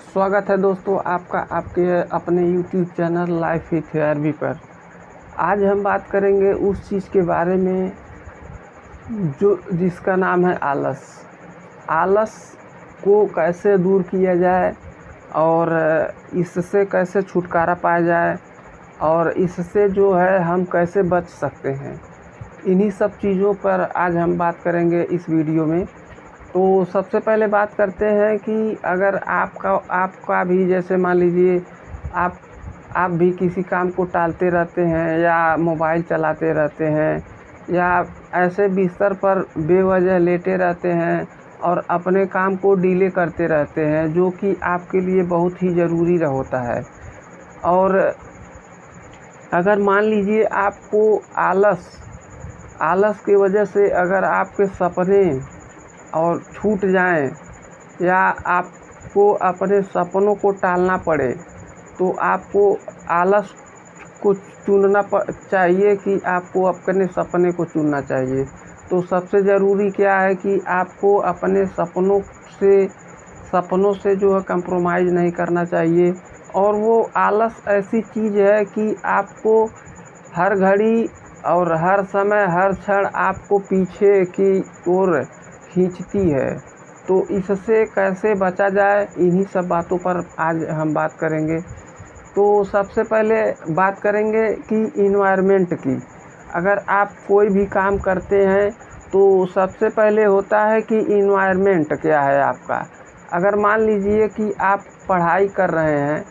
स्वागत है दोस्तों आपका आपके अपने YouTube channel life with ARV पर। आज हम बात करेंगे उस चीज़ के बारे में जो जिसका नाम है आलस। आलस को कैसे दूर किया जाए और इससे कैसे छुटकारा पाया जाए और इससे जो है हम कैसे बच सकते हैं, इन्हीं सब चीज़ों पर आज हम बात करेंगे इस वीडियो में। तो सबसे पहले बात करते हैं कि अगर आपका भी जैसे मान लीजिए आप भी किसी काम को टालते रहते हैं या मोबाइल चलाते रहते हैं या ऐसे बिस्तर पर बेवजह लेटे रहते हैं और अपने काम को डिले करते रहते हैं, जो कि आपके लिए बहुत ही ज़रूरी होता है। और अगर मान लीजिए आपको आलस की वजह से अगर आपके सपने और छूट जाएं या आपको अपने सपनों को टालना पड़े, तो आपको आलस को चुनना चाहिए कि आपको अपने सपने को चुनना चाहिए। तो सबसे ज़रूरी क्या है कि आपको अपने सपनों से जो है कंप्रोमाइज़ नहीं करना चाहिए। और वो आलस ऐसी चीज़ है कि आपको हर घड़ी और हर समय हर क्षण आपको पीछे की ओर खींचती है। तो इससे कैसे बचा जाए, इन्हीं सब बातों पर आज हम बात करेंगे। तो सबसे पहले बात करेंगे कि इन्वायरमेंट की। अगर आप कोई भी काम करते हैं तो सबसे पहले होता है कि इन्वायरमेंट क्या है आपका। अगर मान लीजिए कि आप पढ़ाई कर रहे हैं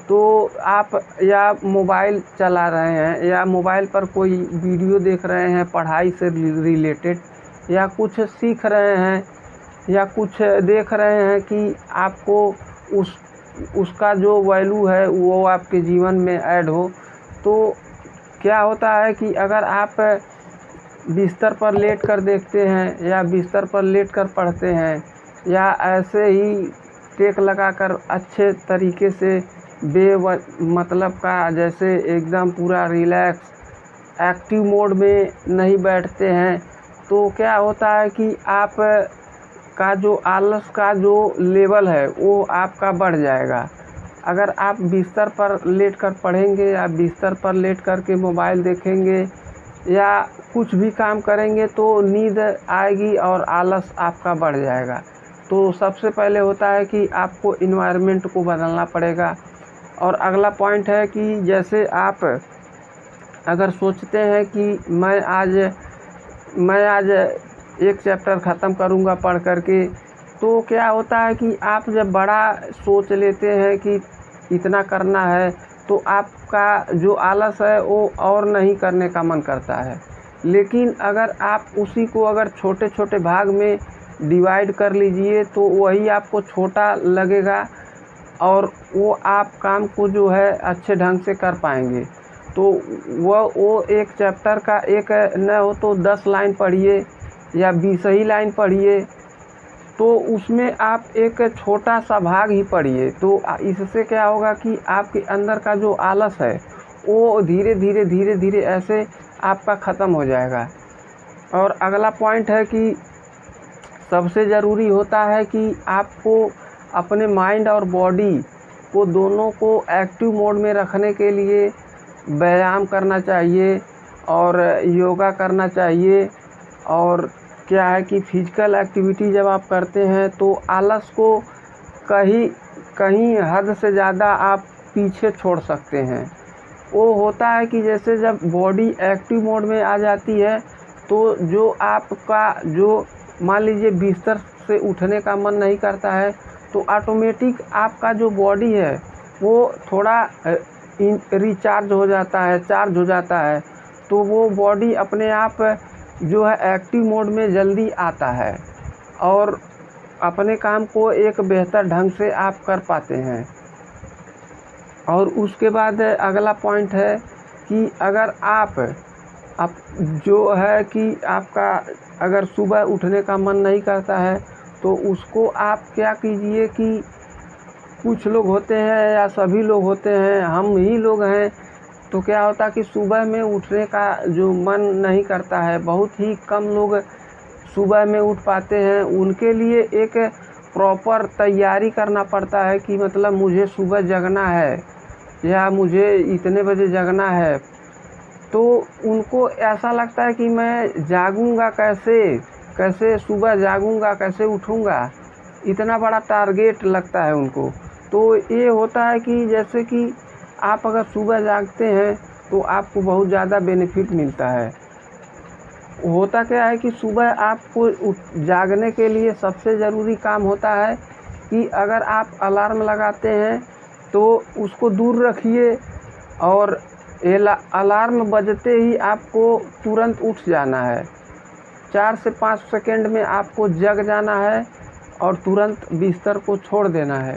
तो आप या मोबाइल चला रहे हैं या मोबाइल पर कोई वीडियो देख रहे हैं पढ़ाई से रिलेटेड, या कुछ सीख रहे हैं या कुछ देख रहे हैं कि आपको उसका जो वैल्यू है वो आपके जीवन में ऐड हो। तो क्या होता है कि अगर आप बिस्तर पर लेट कर देखते हैं या बिस्तर पर लेट कर पढ़ते हैं या ऐसे ही टेक लगाकर अच्छे तरीके से मतलब का जैसे एकदम पूरा रिलैक्स एक्टिव मोड में नहीं बैठते हैं, तो क्या होता है कि आप का जो आलस का जो लेवल है वो आपका बढ़ जाएगा। अगर आप बिस्तर पर लेट कर पढ़ेंगे या बिस्तर पर लेट कर के मोबाइल देखेंगे या कुछ भी काम करेंगे तो नींद आएगी और आलस आपका बढ़ जाएगा। तो सबसे पहले होता है कि आपको इन्वायरमेंट को बदलना पड़ेगा। और अगला पॉइंट है कि जैसे आप अगर सोचते हैं कि मैं आज एक चैप्टर ख़त्म करूँगा पढ़ कर के, तो क्या होता है कि आप जब बड़ा सोच लेते हैं कि इतना करना है तो आपका जो आलस है वो और नहीं करने का मन करता है। लेकिन अगर आप उसी को अगर छोटे छोटे भाग में डिवाइड कर लीजिए तो वही आपको छोटा लगेगा और वो आप काम को जो है अच्छे ढंग से कर पाएंगे। तो वो एक चैप्टर का एक न हो तो 10 लाइन पढ़िए या 20 ही लाइन पढ़िए, तो उसमें आप एक छोटा सा भाग ही पढ़िए। तो इससे क्या होगा कि आपके अंदर का जो आलस है वो धीरे धीरे ऐसे आपका ख़त्म हो जाएगा। और अगला पॉइंट है कि सबसे ज़रूरी होता है कि आपको अपने माइंड और बॉडी को दोनों को एक्टिव मोड में रखने के लिए व्यायाम करना चाहिए और योगा करना चाहिए। और क्या है कि फिजिकल एक्टिविटी जब आप करते हैं तो आलस को कहीं हद से ज़्यादा आप पीछे छोड़ सकते हैं। वो होता है कि जैसे जब बॉडी एक्टिव मोड में आ जाती है तो जो आपका जो मान लीजिए बिस्तर से उठने का मन नहीं करता है, तो ऑटोमेटिक आपका जो बॉडी है वो थोड़ा रिचार्ज हो जाता है, चार्ज हो जाता है। तो वो बॉडी अपने आप जो है एक्टिव मोड में जल्दी आता है और अपने काम को एक बेहतर ढंग से आप कर पाते हैं। और उसके बाद अगला पॉइंट है कि अगर आप जो है कि आपका अगर सुबह उठने का मन नहीं करता है तो उसको आप क्या कीजिए कि कुछ लोग होते हैं या सभी लोग होते हैं, हम ही लोग हैं, तो क्या होता है कि सुबह में उठने का जो मन नहीं करता है, बहुत ही कम लोग सुबह में उठ पाते हैं। उनके लिए एक प्रॉपर तैयारी करना पड़ता है कि मतलब मुझे सुबह जगना है या मुझे इतने बजे जगना है, तो उनको ऐसा लगता है कि मैं जागूंगा कैसे सुबह जागूंगा, कैसे उठूंगा, इतना बड़ा टारगेट लगता है उनको। तो ये होता है कि जैसे कि आप अगर सुबह जागते हैं तो आपको बहुत ज़्यादा बेनिफिट मिलता है। होता क्या है कि सुबह आपको जागने के लिए सबसे ज़रूरी काम होता है कि अगर आप अलार्म लगाते हैं तो उसको दूर रखिए, और अलार्म बजते ही आपको तुरंत उठ जाना है। 4 से 5 सेकंड में आपको जग जाना है और तुरंत बिस्तर को छोड़ देना है।